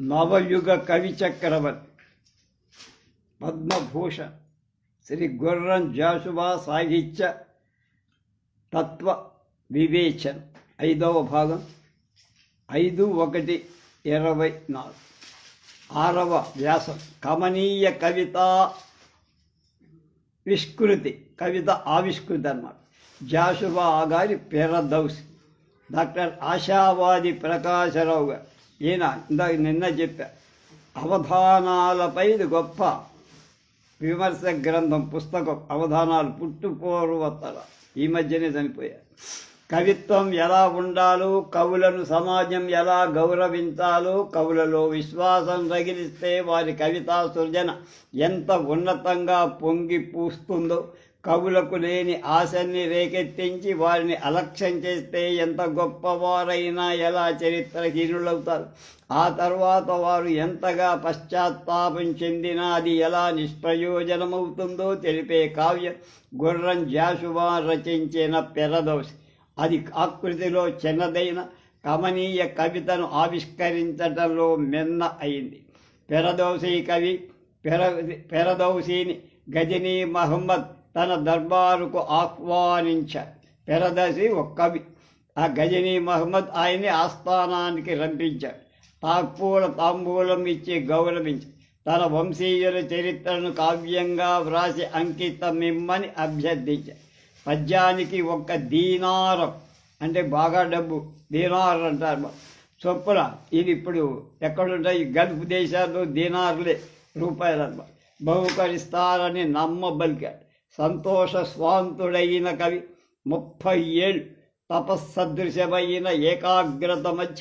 నవయుగ కవి చక్రవర్తి పద్మభూషణ్ శ్రీ గుర్రం జాషువా సాహిత్య తత్వ వివేచన 5వ భాగం 5/1/24 6వ వ్యాసం కమనీయ కవిత విష్కృతి కవిత ఆవిష్కృతి అన్నమాట. జాషువా గారి పెరదౌసి డాక్టర్ ఆశావాది ప్రకాశరావు గారు. ఈయన నిన్న చెప్పా అవధానాలపై గొప్ప విమర్శ గ్రంథం పుస్తకం అవధానాలు పుట్టుపూర్వతల ఈ మధ్యనే చనిపోయారు. కవిత్వం ఎలా ఉండాలో, కవులను సమాజం ఎలా గౌరవించాలో, కవులలో విశ్వాసం రగిలిస్తే వారి కవితా సృజన ఎంత ఉన్నతంగా పొంగి పూస్తుందో, కవులకు లేని ఆశని రేకెత్తించి వారిని అలక్ష్యం చేస్తే ఎంత గొప్పవారైనా ఎలా చరిత్రహీనులవుతారు, ఆ తర్వాత వారు ఎంతగా పశ్చాత్తాపం చెందినా అది ఎలా నిష్ప్రయోజనమవుతుందో తెలిపే కావ్యం గుర్రం జాషువా రచించిన పెరదౌసి. అది ఆకృతిలో చిన్నదైన కమనీయ కవితను ఆవిష్కరించడంలో మిన్న అయింది. పెరదౌసి కవి పెరదౌసిని గజనీ మహమ్మద్ తన దర్బారుకు ఆహ్వానించారు. పెరదౌసి ఒక కవి. ఆ గజనీ మహమ్మద్ ఆయన్ని ఆస్థానానికి రంపించాడు. తాంబూలం ఇచ్చి గౌరవించి తన వంశీయుల చరిత్రను కావ్యంగా వ్రాసి అంకితమిమ్మని అభ్యర్థించారు. పద్యానికి 1 దీనారం అంటే బాగా డబ్బు, దీనార్ అంటారు చొప్పున. ఇది ఇప్పుడు ఎక్కడుంటాయి, గల్ఫ్ దేశాల్లో దీనార్లే రూపాయలు అన్నమాట. బహుకరిస్తారని నమ్మబలికాడు. సంతోష స్వాంతుడైన కవి 30 ఏళ్ళు తపస్సదృశమైన ఏకాగ్రత మధ్య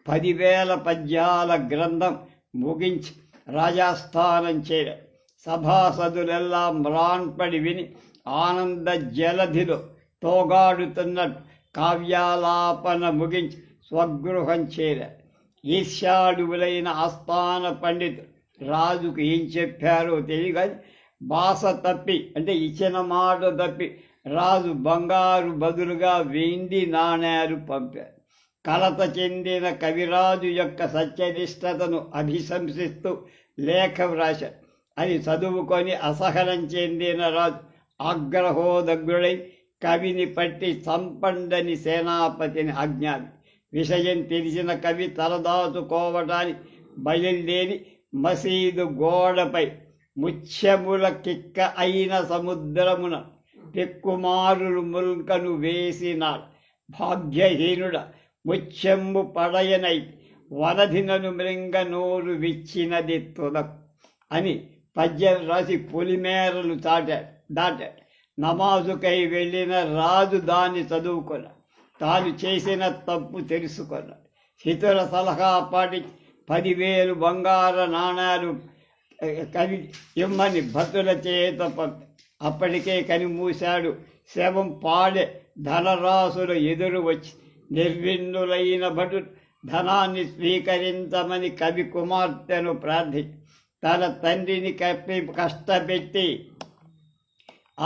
10,000 పద్యాల గ్రంథం ముగించి రాజాస్థానం చేరాడు. సభాసదులెల్లా మ్రాన్పడి విని ఆనంద జలధిలో తోగాడుతున్నట్టు కావ్యాలాపన ముగించి స్వగృహం చేరాడు. ఈర్ష్యాడువులైన ఆస్థాన పండితులు రాజుకు ఏం చెప్పారో తెలియగాని బాస తప్పి అంటే ఇచ్చిన మాట తప్పి రాజు బంగారు బదులుగా వెండి నాణేలు పంపారు. కలత చెందిన కవిరాజు యొక్క సత్యనిష్టతను అభిశంసిస్తూ లేఖ వ్రాశాడు. అది చదువుకొని అసహనం చెందిన రాజు ఆగ్రహోదగ్రుడై కవిని పట్టి చంపండని సేనాపతిని ఆజ్ఞాపి. విషయం తెలిసిన కవి తలదాచుకోవటానికి బయలుదేరి మసీదు గోడపై ముత్యముల కిక్క అయిన సముద్రమున పెక్కుమారులు ముల్కను వేసినాడు. భాగ్యహీనుడ ముత్యము పడయనై వనధినను మృంగ నోరు విచ్చినది తుదకు అని పద్యం రాసి పొలిమేరలు దాటాడు. నమాజుకై వెళ్ళిన రాజు దాన్ని చదువుకున్నాడు. తాను చేసిన తప్పు తెలుసుకున్నాడు. ఇతర సలహా పాటి 10,000 బంగారు నాణాలు కవి ఇమ్మని భక్తుల చేత పంపి అప్పటికే కనిమూశాడు. శవం పాడే ధనరాశుల ఎదురు వచ్చి నిర్విన్నులైన భటులు ధనాన్ని స్వీకరించమని కవి కుమార్తెను ప్రార్థించి తన తండ్రిని కష్టపెట్టి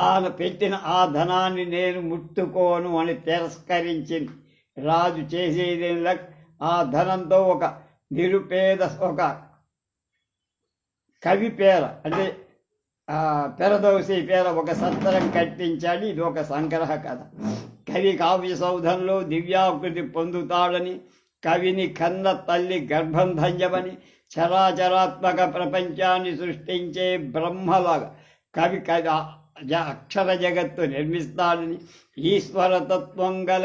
ఆయన పెట్టిన ఆ ధనాన్ని నేను ముట్టుకోను అని తిరస్కరించింది. రాజు చేసేది ఆ ధనంతో ఒక నిరుపేద ఒక కవి పేర అంటే పెరదౌసి పేర ఒక సత్రం కట్టించాడు. ఇది ఒక సంగ్రహ కథ. కవి కావ్య సౌధంలో దివ్యాకృతి పొందుతాడని, కవిని కన్న తల్లి గర్భం ధన్యమని, చరాచరాత్మక ప్రపంచాన్ని సృష్టించే బ్రహ్మలాగా కవి అక్షర జగత్తు నిర్మిస్తాడని, ఈశ్వరతత్వం గల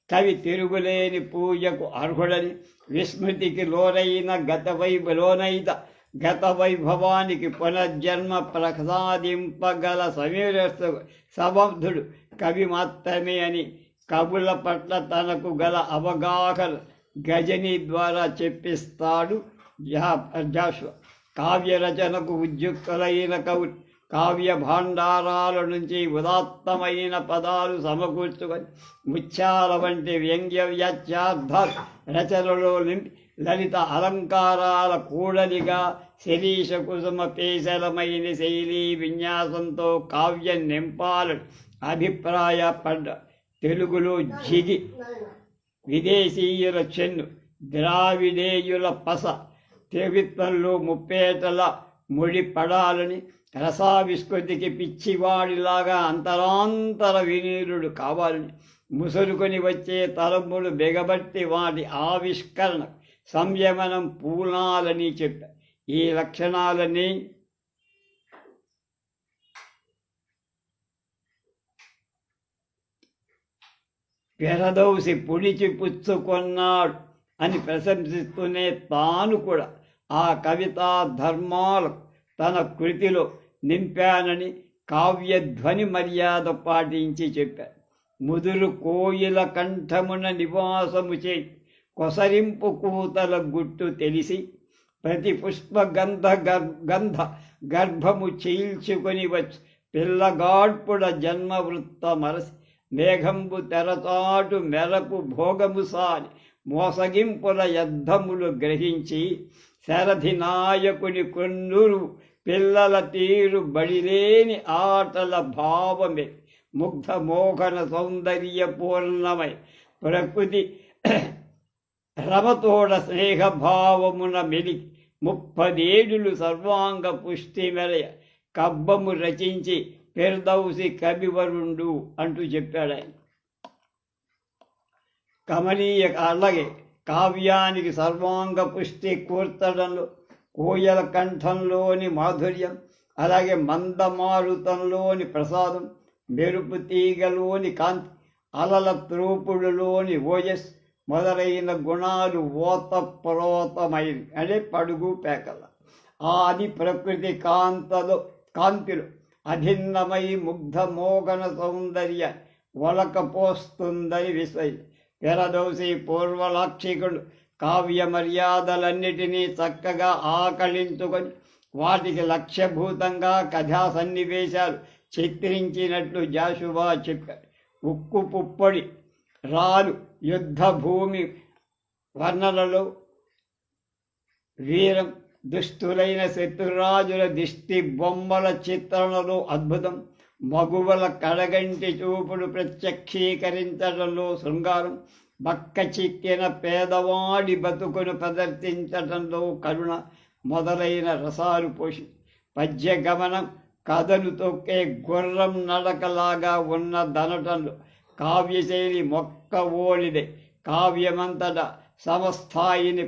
కవి తిరుగులేని పూజకు అర్హుడని, విస్మృతికి లోనైన గత వైభవానికి పునర్జన్మ ప్రసాదింపగల సమర్థుడు కవి మాత్రమే అని కవుల పట్ల తనకు గల అవగాహన గజనీ ద్వారా చెప్పిస్తాడు జాషువా. కావ్య రచనకు ఉద్యుక్తులైన కవులు కావ్య భాండారాల నుంచి ఉదాత్తమైన పదాలు సమకూర్చుకొని ముత్యాల వంటి వ్యంగ్య వ్యాఖ్యార్థాలు రచనలో నింపి లలిత అలంకారాల కూడలిగా శరీష కుసుమ పేశలమైన శైలీ విన్యాసంతో కావ్యం నింపాలని అభిప్రాయపడ్డ. తెలుగులో జిగి విదేశీయుల చెన్ను ద్రావిడేయుల పస తెవిత్వంలో ముప్పేటల ముడి పడాలని రసావిస్కృతికి పిచ్చివాడిలాగా అంతరాంతర వినీరుడు కావాలని ముసురుకొని వచ్చే తలములు బెగబట్టి వాటి ఆవిష్కరణ సంయమనం పూనాలని చెప్పారు. ఈ లక్షణాలని పెరదౌసి పుడిచి పుచ్చుకొన్నాడు అని ప్రశంసిస్తూనే తాను కూడా ఆ కవితా ధర్మాలకు తన కృతిలో నింపానని కావ్యధ్వని మర్యాద పాటించి చెప్పారు. ముదురు కోయిల కంఠమున నివాసము చే కొసరింపు కూతల గుట్టు తెలిసి ప్రతి పుష్ప గంధ గర్భము చీల్చుకొని వచ్చి పిల్లగాడ్పుడ జన్మవృత్త మరసి మేఘంబు తెరచాటు మెరకు భోగము సాని మోసగింపుల యద్ధములు గ్రహించి శరధి నాయకుని కొన్నూరు పిల్లల తీరు బడిలేని ఆటల భావమే ముగ్ధ మోహన సౌందర్య పూర్ణమై ప్రకృతి రమతోడ స్నేహభావమున మెలికి 30 ఏడులు సర్వాంగ పుష్టి మెలయ కబ్బము రచించి ఫిర్దౌసి కవివరుండు అంటూ చెప్పాడు ఆయన. కమనీయ అలాగే కావ్యానికి సర్వాంగ పుష్టి కూర్చడంలో కోయల కంఠంలోని మాధుర్యం, అలాగే మందమారుతంలోని ప్రసాదం, మెరుపు తీగలోని కాంతి, అలల త్రూపుడులోని ఓజస్ మొదలైన గుణాలు ఓతప్రోతమైనవి. అంటే పడుగు పేకల ఆది ప్రకృతి కాంతిలో అభిన్నమై ముగ్ధ మోగన సౌందర్య ఒలకపోస్తుందని విశ్వసి పెరదోసి పూర్వలాక్షికుడు కావ్య మర్యాదలన్నిటినీ చక్కగా ఆకళించుకొని వాటికి లక్ష్యభూతంగా కథా సన్నివేశాలు చిత్రించినట్లు జాషువా చెప్పారు. ఉక్కు పుప్పొడి రాలు యుద్ధ భూమి వర్ణనలో వీరం, దుష్టులైన శత్రురాజుల దిష్టి బొమ్మల చిత్రణలో అద్భుతం, మగువల కడగంటి చూపుడు ప్రత్యక్షీకరించడంలో శృంగారం, బక్క చిక్కిన పేదవాడి బతుకును ప్రదర్శించడంలో కరుణ మొదలైన రసాలు పోషి పద్యగమనం కథలు తొక్కే గుర్రం నడకలాగా ఉన్న దనటంలో కావ్యశైలి మొక్క ఓలిదే కావ్యమంతటా సమస్థాయిని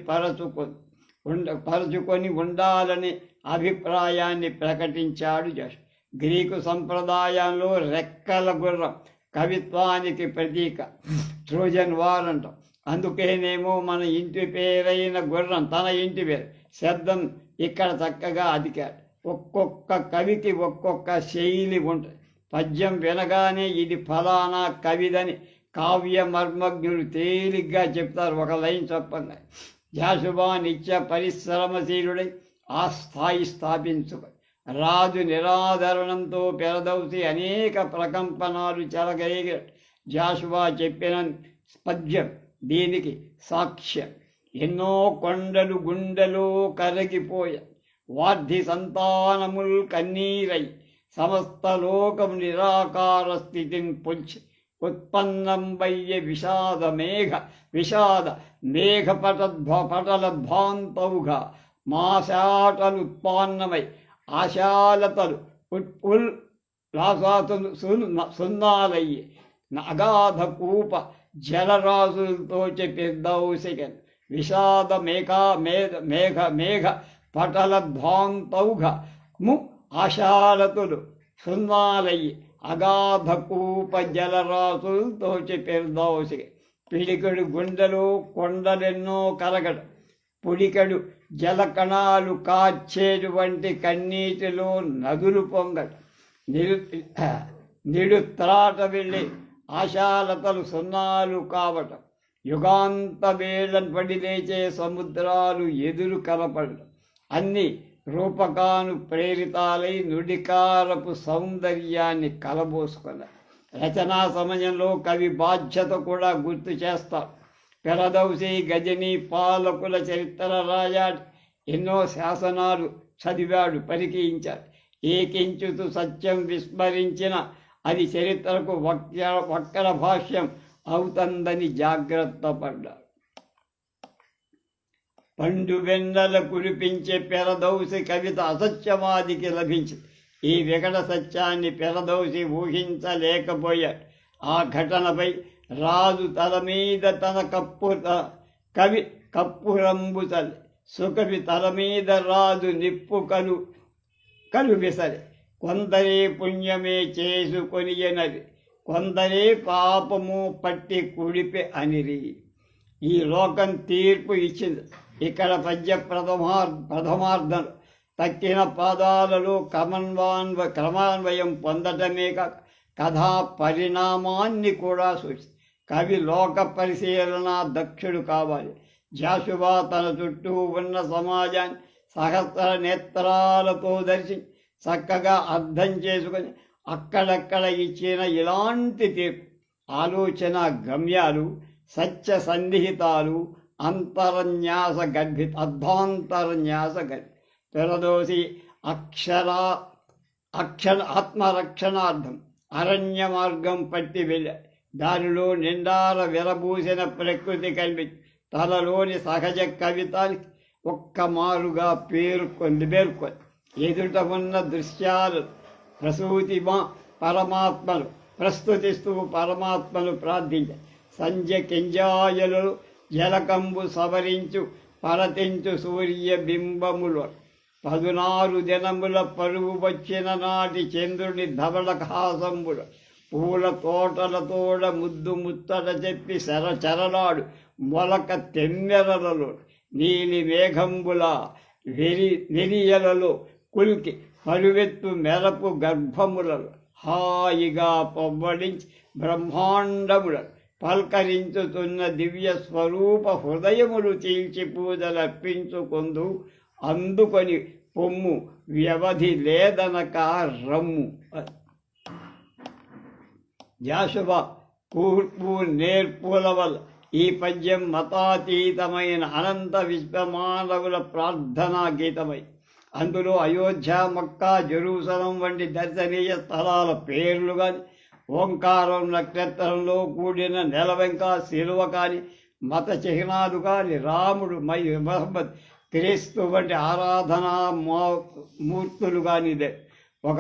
పరచుకొని ఉండాలని అభిప్రాయాన్ని ప్రకటించాడు జష్. గ్రీకు సంప్రదాయంలో రెక్కల గుర్రం కవిత్వానికి ప్రతీక, ట్రోజన్ వార్ అంటాం. అందుకేనేమో మన ఇంటి పేరైన గుర్రం తన ఇంటి పేరు శబ్దం ఇక్కడ చక్కగా అదికాడు. ఒక్కొక్క కవికి ఒక్కొక్క శైలి ఉంటుంది. పద్యం వినగానే ఇది ఫలానా కవిదని కావ్య మర్మజ్ఞులు తేలిగ్గా చెప్తారు ఒక లైన్ చెప్పంగా. జాషువా నిత్య పరిశ్రమశీలుడై ఆ స్థాయి స్థాపించుకొని రాజు నిరాదరణంతో పెరదౌసి అనేక ప్రకంపనాలు చెలగలిగి జాషువా చెప్పిన పద్యం దీనికి సాక్ష్యం. ఎన్నో కొండలు గుండెలో కరగిపోయ వార్ధి సంతానముల్ కన్నీరై సమస్త లోకం నిరాకార స్థితిని పొంచి ఉత్పన్నంబయ్యే విషాద మేఘ పటలద్భాంతవుగా మాశాటలుత్పన్నమై ఆశాలతలు ఉల్లాసాతులు సున్నాలయ్యి అగాధ కూప జలరాజులతో చెప్పిద్దౌసిగన్ విషాద మేఘ పటలద్భాంతవుగా ఆశాలతులు సున్నాలయ్యి అగాధ కూప జలరాశులతో చెప్పిద్దౌసి పిడికడు గుండెలు కొండలెన్నో కరగడం, పుడికడు జలకణాలు కార్చేటువంటి కన్నీటిలో నదులు పొంగడం, నిడుత్రాట వెళ్ళి ఆశాలతలు సున్నాలు కావటం, యుగాంత వేళ పడి లేచే సముద్రాలు ఎదురు కలపడడం అన్నీ రూపకాను ప్రేరితాలై నుడికారపు సౌందర్యాన్ని కలబోసుకున్నారు. రచనా సమయంలో కవి బాధ్యత కూడా గుర్తు చేస్తారు. పెరదౌసి గజని పాలకుల చరిత్ర రాయాడు. ఎన్నో శాసనాలు చదివాడు, పరికించాడు. ఏకించుతూ సత్యం విస్మరించిన అది చరిత్రకు వక్ర భాష్యం అవుతుందని జాగ్రత్త పడ్డాడు. పండు వెన్నెల కురిపించే పెరదౌసి కవిత అసత్యవాదికి లభించింది. ఈ వికట సత్యాన్ని పెరదౌసి ఊహించలేకపోయాడు. ఆ ఘటనపై రాజు తల మీద తన కవి కప్పురంబు తల్లి, సుకవి తల మీద రాజు నిప్పు కలు విసరి, కొందరే పుణ్యమే చేసుకొనియనది, కొందరే పాపము పట్టి కుడిపే అనిరి. ఈ లోకం తీర్పు ఇచ్చింది. ఇక్కడ పద్య ప్రథమార్థం తక్కిన పాదాలలో క్రమాన్వయం పొందటమే కాక కథా పరిణామాన్ని కూడా సూచి కవి లోక పరిశీలన దక్షుడు కావాలి. జాషువా తన చుట్టూ ఉన్న సమాజాన్ని సహస్ర నేత్రాలతో దర్శించి చక్కగా అర్థం చేసుకొని అక్కడక్కడ ఇచ్చిన ఇలాంటి తీర్పు ఆలోచన గమ్యాలు, సత్య సన్నిహితాలు, అర్ధాంతరన్యాస గర్భి పెరదోసి ఆత్మరక్షణార్థం అరణ్య మార్గం పట్టి వెళ్ళాడు. దానిలో నిండార విరబూసిన ప్రకృతి కల్పించి తనలోని సహజ కవితానికి ఒక్క మారుగా పేర్కొని ఎదుట ఉన్న దృశ్యాలు ప్రస్తుతిస్తూ పరమాత్మను ప్రార్థించారు. సంధ్య కింజాయలు జలకంబు సవరించు పరతించు సూర్య బింబములు 16 దినముల పరుగు వచ్చిన నాటి చంద్రుని ధవళహాసంబులు పూల తోటలతోడ ముత్తట చెప్పి చరలాడు మొలక తెమ్మెరలలో నీలి మేఘంబుల వెరియలలో కుల్కి పరువెత్తు మెరపు గర్భములలో హాయిగా పొవ్వడించి బ్రహ్మాండములను పల్కరించుతున్న దివ్య స్వరూప హృదయములు చీల్చి పూజలర్పించుకొందు అందుకొని పొమ్ము వ్యవధి లేదనక రమ్ము. జాషువ కూర్పు నేర్పుల వల్ల ఈ పద్యం మతాతీతమైన అనంత విశ్వమానవుల ప్రార్థనా గీతమై అందులో అయోధ్య, మక్కా, జెరూసలం వంటి దర్శనీయ స్థలాల పేర్లు కానీ, ఓంకారం నక్షత్రంలో కూడిన నెలవెంక శిలువ కానీ, మత చిహ్నాలు కానీ, రాముడు, మహమ్మద్, క్రీస్తు వంటి ఆరాధనా మూర్తులు కానీ ఒక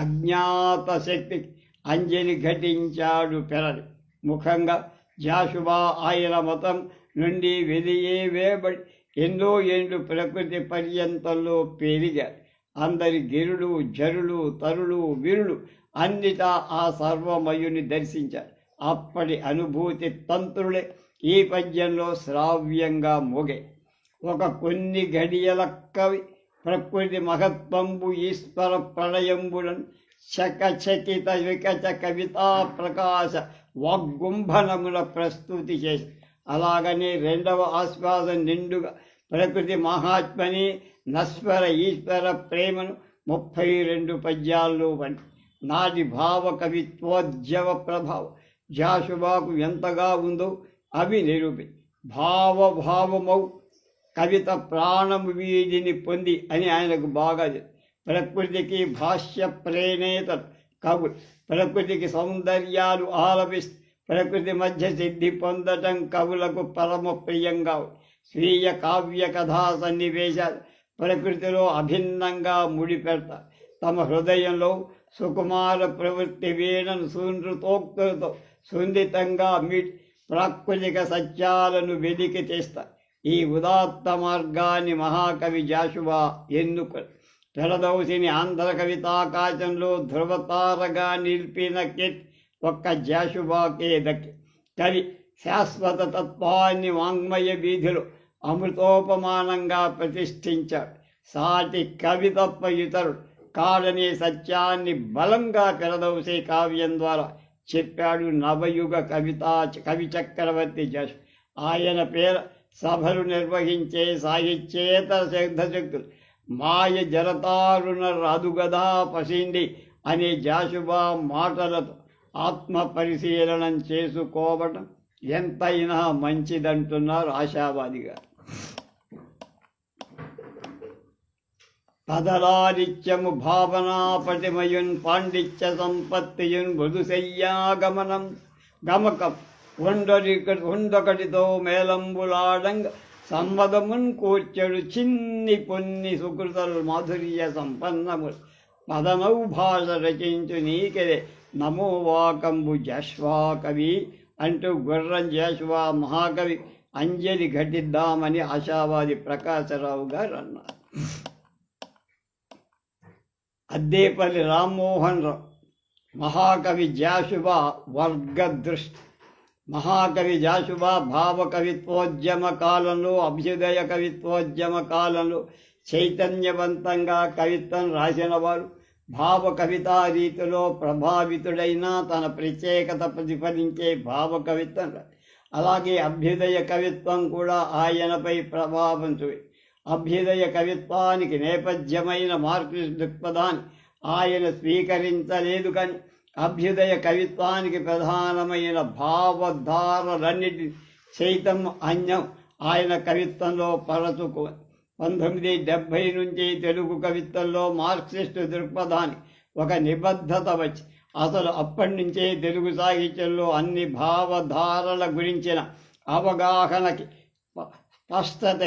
అజ్ఞాత శక్తికి అంజలి ఘటించాడు పెరడి. ముఖంగా జాషువా ఆయన మతం నుండి వెలియేవేబడి ఎన్నో ఏండ్లు ప్రకృతి పర్యంతంలో పెరిగారు. అందరి గిరులు, జరులు, తరులు, వీరులు అన్నిటా ఆ సర్వమయుని దర్శించారు. అప్పటి అనుభూతి తంత్రులే ఈ పద్యంలో శ్రావ్యంగా మోగే. ఒక కొన్ని గడియల కవి ప్రకృతి మహత్వంబు ఈశ్వర ప్రళయంబులను చకచకిత వికచ కవితా ప్రకాశ వాగ్గుంభనముల ప్రస్తుతి చేసి, అలాగనే రెండవ ఆశ్వాసం నిండుగా ప్రకృతి మహాత్మని, నశ్వర ఈశ్వర ప్రేమను 32 పద్యాల్లో వంటి నాటి భావ కవిత్వోద్యవ ప్రభావం జాషువాకు ఎంతగా ఉందో అవి నిరూపి. భావమౌ కవిత ప్రాణము వీడిని పొంది అని ఆయనకు బాగా ప్రకృతికి భాష్య ప్రేణేతలు కవులు ప్రకృతికి సౌందర్యాలు ఆలపిస్తూ ప్రకృతి మధ్య సిద్ధి పొందటం కవులకు పరమ ప్రియంగా స్వీయ కావ్య కథా సన్నివేశాలు ప్రకృతిలో అభిన్నంగా ముడిపెడతారు. తమ హృదయంలో సుకుమార ప్రవృత్తి వీణను సూనృతోక్తులతో సున్నితంగా ప్రాకృతిక సత్యాలను వెలికి తీస్తారు. ఈ ఉదాత్త మార్గాన్ని మహాకవి జాషువా ఎన్నుకొని పెరదౌసిని ఆంధ్ర కవితాకాశంలో ధృవతారగా నిలిపిన కిట్ ఒక్క జాషువాకే దక్కి. కవి శాశ్వత తత్వాన్ని వాంగ్మయ వీధిలో అమృతోపమానంగా ప్రతిష్ఠించాడు. సాటి కవి తప్ప ఇతరుడు కాడనే సత్యాన్ని బలంగా పెరదౌసి కావ్యం ద్వారా చెప్పాడు నవయుగ కవి చక్రవర్తి జాషు. ఆయన పేర సభలు నిర్వహించే సాహిత్యేతర సిద్ధశక్తులు మాయ జరతారుణ రాదుగదా పసిండి అనే జాషువా మాటలతో ఆత్మ పరిశీలనం చేసుకోవటం ఎంతైనా మంచిదంటున్నారు ఆశావాదిగా. పదలారిత్యము భావనాపటిమయున్ పాండిత్య సంపత్తియున్ మృదుశయ్యాగమనం గమకం ఉండొకటితో మేలంబులాడంగ సంవదమున్ కూర్చెడు చిన్ని పొన్ని సుకృతలు మాధుర్య సంపన్నము పదనౌ భాష రచించు నీకెదే నమో వాకంబు జాష్వా కవి అంటూ గుర్రం జాష్వా మహాకవి అంజలి ఘటిద్దామని ఆశావాది ప్రకాశరావు గారు అన్నారు. అద్దేపల్లి రామ్మోహన్ రావు మహాకవి జాషువా వర్గదృష్టి. మహాకవి జాషువా భావకవిత్వోద్యమ కాలంలో, అభ్యుదయ కవిత్వోద్యమ కాలంలో చైతన్యవంతంగా కవిత్వం రాసినవారు. భావ కవితా రీతిలో ప్రభావితుడైన తన ప్రత్యేకత ప్రతిఫలించే భావ కవిత్వం. అలాగే అభ్యుదయ కవిత్వం కూడా ఆయనపై ప్రభావం చూపి అభ్యుదయ కవిత్వానికి నేపథ్యమైన మార్క్సిస్ట్ దృక్పథాన్ని ఆయన స్వీకరించలేదు. కానీ అభ్యుదయ కవిత్వానికి ప్రధానమైన భావధారలన్నిటి సైతం అన్యం ఆయన కవిత్వంలో పరచుకో 1970 నుంచి తెలుగు కవిత్వంలో మార్క్సిస్టు దృక్పథానికి ఒక నిబద్ధత వచ్చి అసలు అప్పటి నుంచే తెలుగు సాహిత్యంలో అన్ని భావధారల గురించిన అవగాహనకి స్పష్టత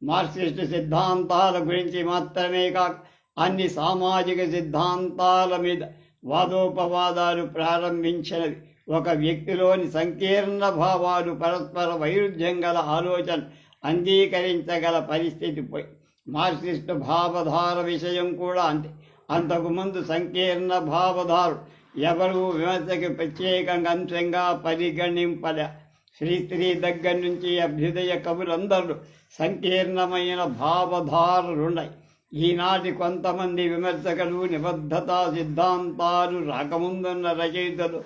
మార్క్సిస్టు సిద్ధాంతాల గురించి మాత్రమే కాక అన్ని సామాజిక సిద్ధాంతాల మీద వాదోపవాదాలు ప్రారంభించినది. ఒక వ్యక్తిలోని సంకీర్ణ భావాలు పరస్పర వైరుధ్యం గల ఆలోచన అంగీకరించగల పరిస్థితి పోయి మార్క్సిస్టు భావధార విషయం కూడా అంతే. అంతకుముందు సంకీర్ణ భావధారు ఎవరూ విమర్శకి ప్రత్యేకంగా అంశంగా పరిగణింపలే. శ్రీశ్రీ దగ్గర నుంచి అభ్యుదయ కవులందరూ సంకీర్ణమైన భావధారలున్నాయి. ఈనాటి కొంతమంది విమర్శకులు నిబద్ధతా సిద్ధాంతాలు రాకముందున్న రచయితలు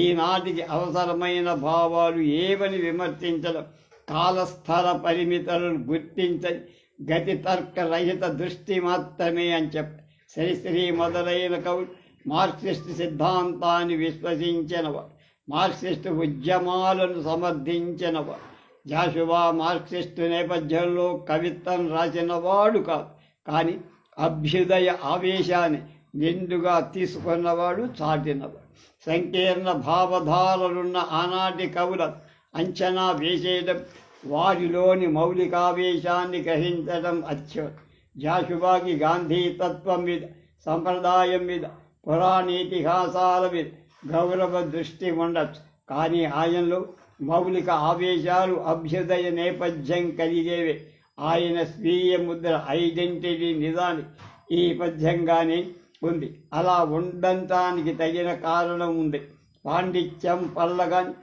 ఈనాటికి అవసరమైన భావాలు ఏవని విమర్శించడం, కాలస్థల పరిమితులను గుర్తించని గతి తర్కరహిత దృష్టి మాత్రమే అని చెప్పి శ్రీశ్రీ మొదలైన కవులు మార్క్సిస్టు సిద్ధాంతాన్ని విశ్వసించినవారు, మార్క్సిస్టు ఉద్యమాలను సమర్థించినవారు. జాషువా మార్క్సిస్టు నేపథ్యంలో కవిత్వం రాసినవాడు కాదు, కానీ అభ్యుదయ ఆవేశాన్ని నిండుగా తీసుకున్నవాడు, చాటినవాడు. సంకీర్ణ భావధారలున్న ఆనాటి కవులను అంచనా వేసేయడం, వారిలోని మౌలికావేశాన్ని గ్రహించడం అత్యవసరం. జాషువాకి గాంధీ తత్వం మీద, సంప్రదాయం మీద, పురాణేతిహాసాల మీద గౌరవ దృష్టి ఉండొచ్చు, కానీ ఆయనలో మౌలిక ఆవేశాలు అభ్యుదయ నేపథ్యం కలిగేవే. ఆయన స్వీయ ముద్ర ఐడెంటిటీ నిజానికి ఈ పద్యంగానే ఉంది. అలా ఉండటానికి తగిన కారణం ఉంది. పాండిత్యం వల్ల కానీ,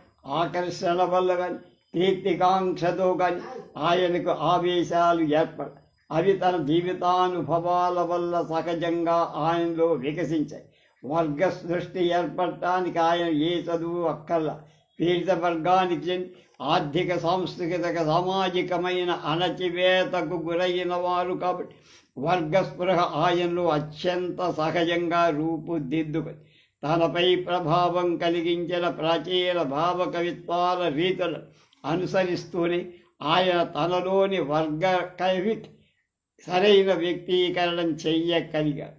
ఆకర్షణ వల్ల కానీ, కీర్తికాంక్షతో కానీ ఆయనకు ఆవేశాలు ఏర్పడ అవి తన జీవితానుభవాల వల్ల సహజంగా ఆయనలో వికసించాయి. వర్గ సృష్టి ఏర్పడటానికి ఆయన ఏ చదువు అక్కర్లా. పీడిత వర్గానికి చెంది ఆర్థిక, సాంస్కృతిక, సామాజికమైన అణచివేతకు గురైన వారు కాబట్టి వర్గస్పృహ ఆయనలో అత్యంత సహజంగా రూపుదిద్దుకొని తనపై ప్రభావం కలిగించిన ప్రాచీన భావకవిత్వాల రీతులను అనుసరిస్తూనే ఆయన తనలోని వర్గ కవికి సరైన వ్యక్తీకరణం చెయ్యగలిగాడు.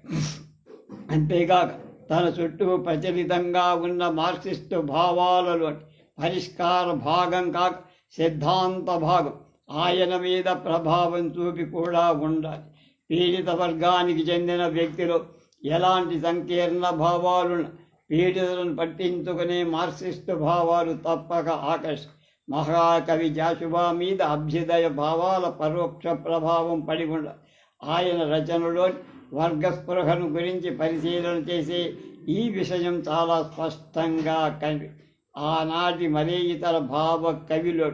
అంతేగాక తన చుట్టూ ప్రచలితంగా ఉన్న మార్క్సిస్టు భావాలలో పరిష్కార భాగం కాక సిద్ధాంత భాగం ఆయన మీద ప్రభావం చూపి కూడా ఉండాలి. పీడిత వర్గానికి చెందిన వ్యక్తిలో ఎలాంటి సంకీర్ణ భావాలున్న పీడితులను పట్టించుకునే మార్క్సిస్టు భావాలు తప్పక ఆకర్ష. మహాకవి జాషువా మీద అభ్యుదయ భావాల పరోక్ష ప్రభావం పడి ఉండాలి. ఆయన రచనలో వర్గస్పృహను గురించి పరిశీలన చేసే ఈ విషయం చాలా స్పష్టంగా కనిపి ఆనాటి మరే ఇతర భావ కవిలో,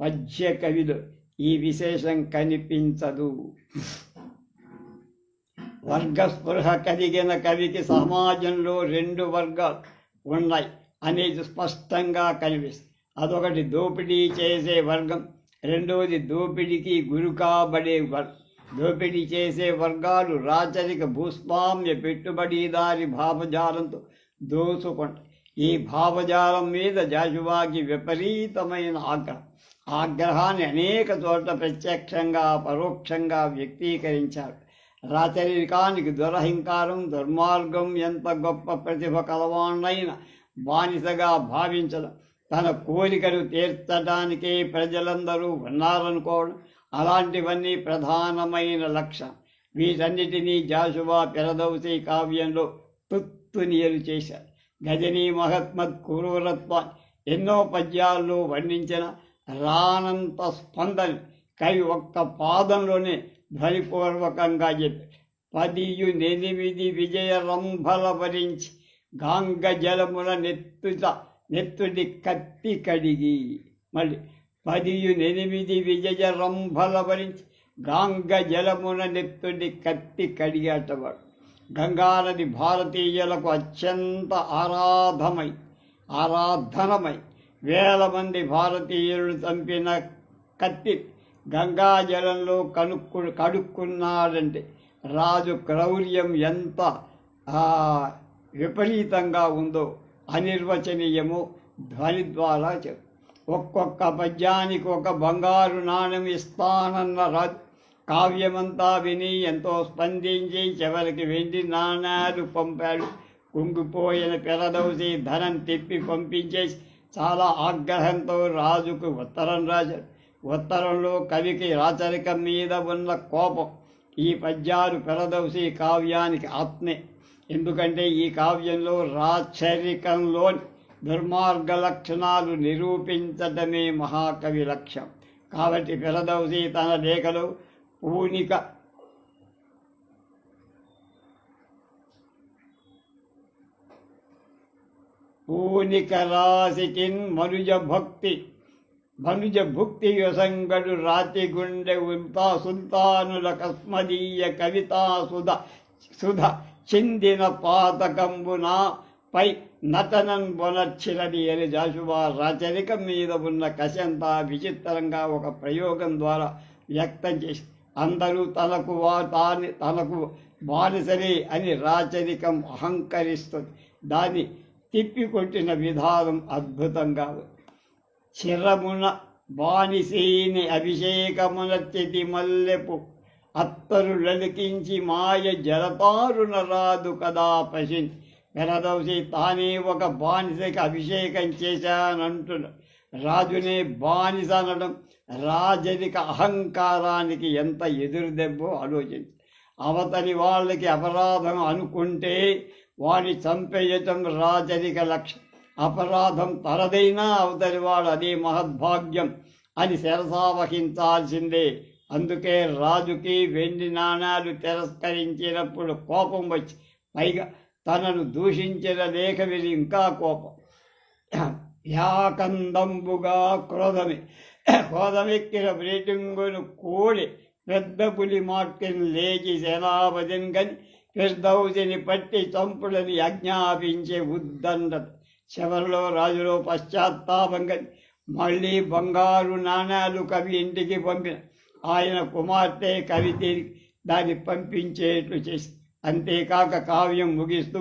పద్య కవిలో ఈ విశేషం కనిపించదు. వర్గస్పృహ కలిగిన కవికి సమాజంలో 2 వర్గాలు ఉన్నాయి అనేది స్పష్టంగా కనిపిస్తుంది. అదొకటి దోపిడీ చేసే వర్గం, రెండవది దోపిడీకి గురి కాబడే వర్గం. దోపిడీ చేసే వర్గాలు రాచరిక భూస్వామ్య పెట్టుబడిదారి భావజాలంతో దోచుకుంటాయి. ఈ భావజాలం మీద జాషువాకి విపరీతమైన ఆగ్రహాన్ని అనేక చోట్ల ప్రత్యక్షంగా పరోక్షంగా వ్యక్తీకరించారు. రాచరికానికి దురహంకారం, దుర్మార్గం, ఎంత గొప్ప ప్రతిభ కలవాణ్ణైనా బానిసగా భావించడం, తన కోరికను తీర్చడానికే ప్రజలందరూ ఉన్నారనుకోవడం, అలాంటివన్నీ ప్రధానమైన లక్ష్యం. వీటన్నిటినీ జాషువా ఫిరదౌసీ కావ్యంలో తుత్తునియలు చేశారు. గజనీ మహత్మత్ క్రూరత్వాన్ని ఎన్నో పద్యాల్లో వర్ణించిన రానంత స్పందన కవి ఒక్క పాదంలోనే ధ్వనిపూర్వకంగా చెప్పారు. 18 విజయ రంభల వరించి గాంగ జలముల నెత్తుడి కత్తి కడిగి. మళ్ళీ 18 విజయ రంభల వరించి గాంగ జలమున నెత్తుడి కత్తి కడిగేటవాడు. గంగానది భారతీయులకు అత్యంత ఆరాధనమై వేల మంది భారతీయులు చంపిన కత్తి గంగాజలంలో కడుక్కున్నాడంటే రాజు క్రౌర్యం ఎంత విపరీతంగా ఉందో అనిర్వచనీయము ధ్వని ద్వారా చెప్పు. ఒక్కొక్క పద్యానికి ఒక బంగారు నాణెం ఇస్తానన్న రాజు కావ్యమంతా విని ఎంతో స్పందించి చివరికి వెండి నాణాలు పంపాడు. కుంగిపోయిన ఫిరదౌసీ ధనం తిప్పి పంపించేసి చాలా ఆగ్రహంతో రాజుకు ఉత్తరం రాశాడు. ఉత్తరంలో కవికి రాచరికం మీద ఉన్న కోపం. ఈ పద్యాలు ఫిరదౌసీ కావ్యానికి ఆత్మే. ఎందుకంటే ఈ కావ్యంలో రాచరికంలోని దుర్మార్గ లక్షణాలు నిరూపించటమే మహాకవి లక్ష్యం. కాబట్టి ఫిరదౌసీ తన లేఖలో పూనిక రాసికిన్ మనుజ భుక్తి యొసంగడు రాతి గుండె సుల్తానుల కస్మదీయ కవితా సుధ చిందిన పాతకంబున పై నటనన్ బొనర్చినది అని జాషువా రాచరికం మీద ఉన్న కసంతా విచిత్రంగా ఒక ప్రయోగం ద్వారా వ్యక్తం చేసి అందరూ తనకు బానిసలే అని రాచరికం అహంకరిస్తుంది. దాన్ని తిప్పికొట్టిన విధానం అద్భుతంగా ఉంది. చిరమున బానిసేని అభిషేకమున చెతి మల్లెపు అత్తరు లలికించి మాయ జలతారున రాదు కదా పశిన్. ఫిరదౌసీ తానే ఒక బానిసకి అభిషేకం చేశానంటున్నాడు. రాజునే బానిస అనడం రాజరిక అహంకారానికి ఎంత ఎదురు దెబ్బో ఆలోచించి. అవతలి వాళ్ళకి అపరాధం అనుకుంటే వాడిని చంపేయటం రాజరిక లక్ష్యం. అపరాధం తనదైనా అవతలి వాడు అదే మహద్భాగ్యం అని శిరసావహించాల్సిందే. అందుకే రాజుకి వెండి నాణాలు తిరస్కరించినప్పుడు కోపం వచ్చి, పైగా తనను దూషించిన లేఖ విని ఇంకా కోపం. యాకందంబుగా క్రోధమెక్కిన బ్రీటింగును కూడి పెద్ద పులి మాట్కిని లేచి సేనాపతిని గని ఫిర్దౌసిని పట్టి చంపులని ఆజ్ఞాపించే ఉద్దండత. చివరిలో రాజులో పశ్చాత్తాపం గని మళ్ళీ బంగారు నాణాలు కవి ఇంటికి పంపిన ఆయన కుమార్తె కవి తిరిగి దాన్ని పంపించేట్లు చేసి, అంతేకాక కావ్యం ముగిస్తూ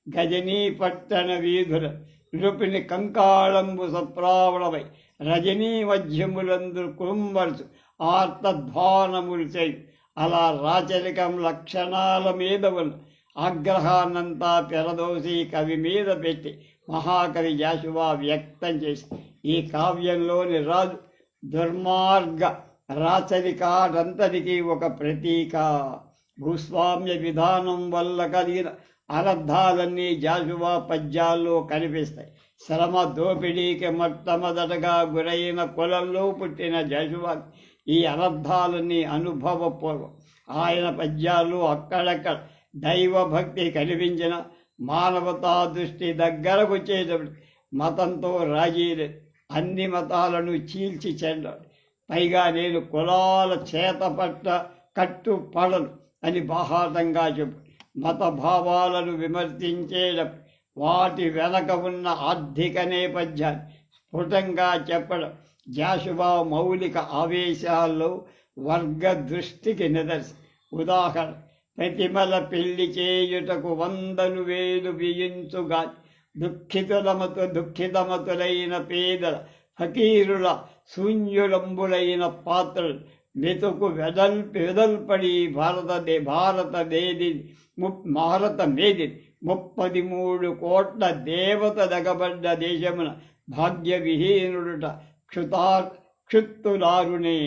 గజనీ పట్టణ వీధుల నృపిని కంకాళంబు సప్రావళమై రజనీ మధ్యములందు కురుంబర్చు ఆర్తధ్వానములు చేయి. అలా రాచరికం లక్షణాల మీద ఉన్న ఆగ్రహాన్నంతా ఫిరదౌసీ కవి మీద పెట్టి మహాకవి జాషువా వ్యక్తం చేసి, ఈ కావ్యంలోని రాజు దుర్మార్గ రాచరికాడంతటికీ ఒక ప్రతీక. భూస్వామ్య విధానం వల్ల కలిగిన అనర్థాలన్నీ జాషువా పద్యాల్లో కనిపిస్తాయి. శ్రమ దోపిడీకి మొట్టమొదటగా గురైన కులంలో పుట్టిన జాషువా ఈ అనర్థాలన్నీ అనుభవపూర్వం. ఆయన పద్యాలు అక్కడక్కడ దైవభక్తి కనిపించిన మానవతా దృష్టి దగ్గరకు వచ్చేటప్పుడు మతంతో రాజీలే అన్ని మతాలను చీల్చి చెందాడు. పైగా నేను కులాల చేతపట్ట కట్టుపడను అని బాహాటంగా చెప్పు. మత భావాలను విమర్శించేటప్పుడు వాటి వెనక ఉన్న ఆర్థిక నేపథ్యాన్ని స్ఫుటంగా చెప్పడం జాషువా మౌలిక ఆవేశాల్లో వర్గ దృష్టికి నిదర్శనం. ఉదాహరణ, ప్రతిమల పెళ్లి చేయుటకు 100,000 వ్యయించుగా దుఃఖితమతులైన పేదల ఫకీరుల శూన్యులంబులైన పాత్రలు మెతుకు వెదల్పడి భారత మేది 33 కోట్ల దేవత దగబడ్డ దేశమున భాగ్య విహీనుడుట క్షుత్తులారునే.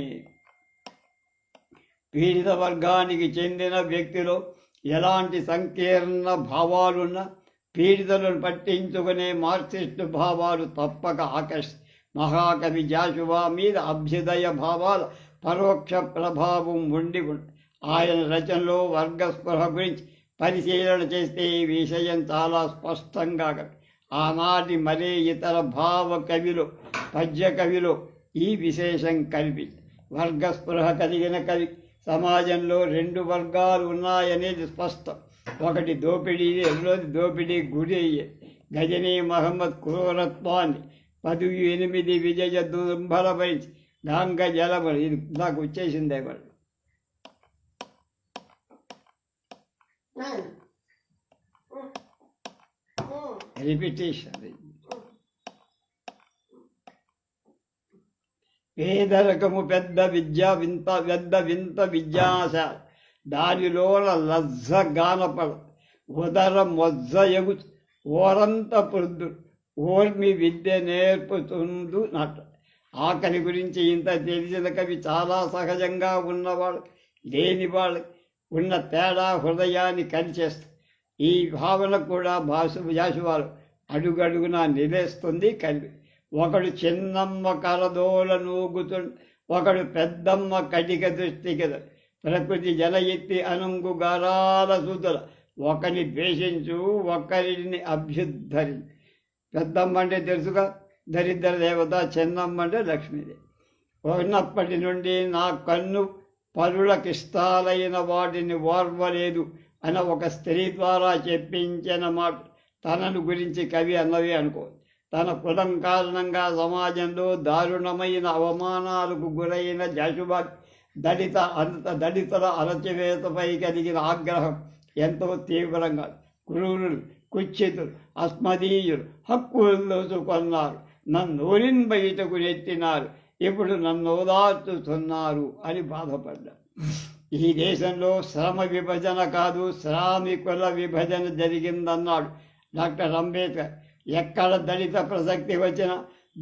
పీడిత వర్గానికి చెందిన వ్యక్తిలో ఎలాంటి సంకీర్ణ భావాలున్నా పీడితులను పట్టించుకునే మార్క్సిస్టు భావాలు తప్పక మహాకవి జాషువా మీద అభ్యుదయ భావాల పరోక్ష ప్రభావం ఉండి ఆయన రచనలో వర్గస్పృహ గురించి పరిశీలన చేస్తే ఈ విషయం చాలా స్పష్టంగా ఆనాటి మరే ఇతర భావ కవిలో పద్య కవిలో ఈ విశేషం కనిపించింది. వర్గస్పృహ కలిగిన కవి సమాజంలో రెండు వర్గాలు ఉన్నాయనేది స్పష్టం. ఒకటి దోపిడీ, రెండోది దోపిడీ గురి అయ్యే గజనీ మహమ్మద్ క్రూరత్వాన్ని 18 విజయ దుర్భరపై గంగ జలబడి ఇది నాకు వచ్చేసిందే వాళ్ళు రిపిటేషన్. పేదరకము పెద్ద వింత విద్యాశాల దానిలోన లజ్జ గానపడ ఉదరం వజ్జయగు ఓరంత పొద్దు ఓర్మి విద్య నేర్పుతుందు నట. ఆకలి గురించి ఇంత తెలిసిన కవి చాలా సహజంగా ఉన్నవాళ్ళు లేని వాళ్ళకి ఉన్న తేడా హృదయాన్ని కలిచేస్తుంది. ఈ భావన కూడా జాషువాలు అడుగడుగునా నిలేస్తుంది కవి. ఒకడు చిన్నమ్మ కరదోల నూగుతుండు, ఒకడు పెద్దమ్మ కటిక దృష్టికి ప్రకృతి జల ఎత్తి అనుంగు గారాల సుతుల ఒకరిని ద్వేషించు ఒకరిని అభ్యుద్ధరి. పెద్దమ్మ అంటే తెలుసుగా దరిద్ర దేవత, చిన్నమ్మ అంటే లక్ష్మీదేవి. ఉన్నప్పటి నుండి నా కన్ను పరులకిష్టాలైన వాటిని ఓర్వలేదు అని ఒక స్త్రీ ద్వారా చెప్పించిన మాట తనను గురించి కవి అన్నవి అనుకో. తన కులం కారణంగా సమాజంలో దారుణమైన అవమానాలకు గురైన జాషువా దళితుల అరచివేతపై కలిగిన ఆగ్రహం ఎంతో తీవ్రంగా. క్రూరులు, కుచ్చితులు, అస్మదీయులు హక్కులు దోచుకొన్నారు, నన్నూరిని బయటకు నెట్టినారు, ఇప్పుడు నన్ను ఓదార్చుతున్నారు అని బాధపడ్డారు. ఈ దేశంలో శ్రమ విభజన కాదు, శ్రామికుల విభజన జరిగిందన్నాడు డాక్టర్ అంబేద్కర్. ఎక్కడ దళిత ప్రసక్తి వచ్చినా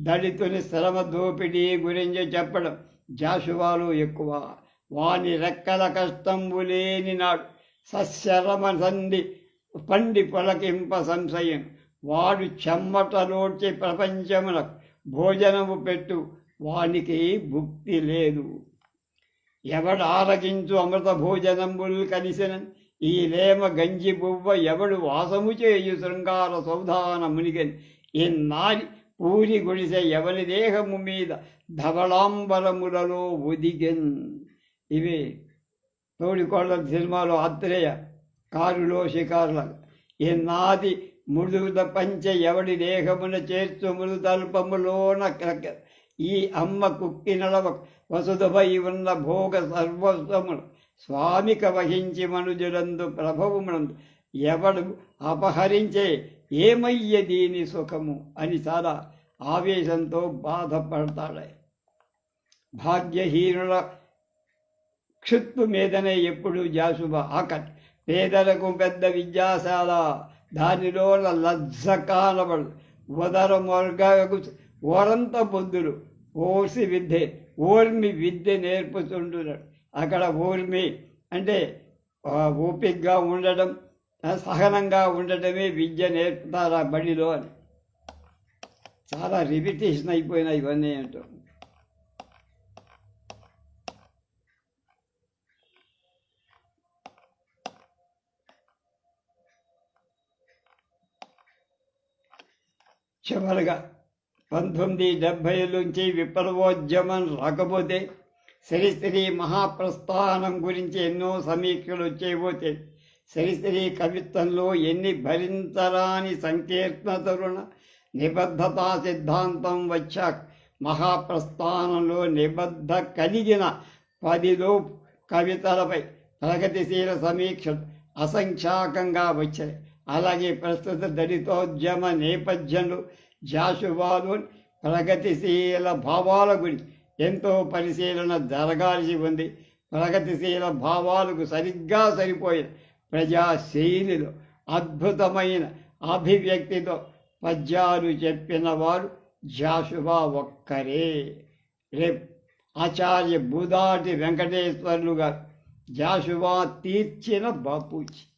దళితుని శ్రమ దోపిడీ గురించి చెప్పడం జాషువాలు ఎక్కువ. వాని రెక్కల కష్టంబు లేని నాడు సశ్రమ సంధి పండి పొలకింప సంశయం. వాడు చెమ్మటలోడ్చి ప్రపంచమునకు భోజనము పెట్టు, వానికి భుక్తి లేదు. ఎవడు ఆరగించు అమృత భోజనంబులు కలిసిన ఈ లేమ గంజి బువ్వ ఎవడు వాసము చేయు శృంగార సౌధాన మునిగని. ఇన్నారి పూరి గుడిసె ఎవరి దేహము మీద ధవళాంబరములలో ఒదిగెన్. ఇవి తోడికోళ్ళ సినిమాలో ఆత్రేయ కారులో షికారుల. ఇన్నాది మృదుద పంచ ఎవడి దేహమున చేర్చు మృదల్పములోన ఈ అమ్మ కుక్కి నడవ వసుధపై ఉన్న భోగ సర్వస్వములు స్వామిక వహించి మనుజులందు ప్రభవమునందు ఎవడు అపహరించే ఏమయ్య దీని సుఖము అని చాలా ఆవేశంతో బాధపడతాడు. భాగ్యహీనుల క్షుత్తు మీదనే ఎప్పుడు జాషువా ఆకట్. పేదలకు పెద్ద విద్యాశాల దానిలో లజ్జ కానబడు ఉదర మొర్గకు ఓరంత బుద్ధులు ఓర్మి విద్య నేర్పుతుంటున్నాడు. అక్కడ ఓర్మి అంటే ఓపికగా ఉండడం, సహనంగా ఉండటమే విద్య నేర్పుతారు ఆ బడిలో అని. చాలా రిపిటేషన్ అయిపోయినాయి ఇవన్నీ అంటూ. చివరిగా 1970 నుంచి విప్లవోద్యమం రాకపోతే శ్రీశ్రీ మహాప్రస్థానం గురించి ఎన్నో సమీక్షలు వచ్చేపోతే శ్రీశ్రీ కవిత్వంలో ఎన్ని భరించరాని సంకీర్ణతలున్న నిబద్ధతా సిద్ధాంతం వచ్చాక మహాప్రస్థానంలో నిబద్ధ కలిగిన 10 కవితలపై ప్రగతిశీల సమీక్షలు అసంఖ్యాకంగా వచ్చాయి. అలాగే ప్రస్తుత దళితోద్యమ నేపథ్యంలో జాషువాలు ప్రగతిశీల భావాల గురించి ఎంతో పరిశీలన జరగాల్సి ఉంది. ప్రగతిశీల భావాలకు సరిగ్గా సరిపోయిన ప్రజాశైలిలో అద్భుతమైన అభివ్యక్తితో పద్యాలు చెప్పిన వారు జాషువా ఒక్కరే. రేపు ఆచార్య బూదాటి వెంకటేశ్వర్లు గారు జాషువా తీర్చిన బాపూజీ.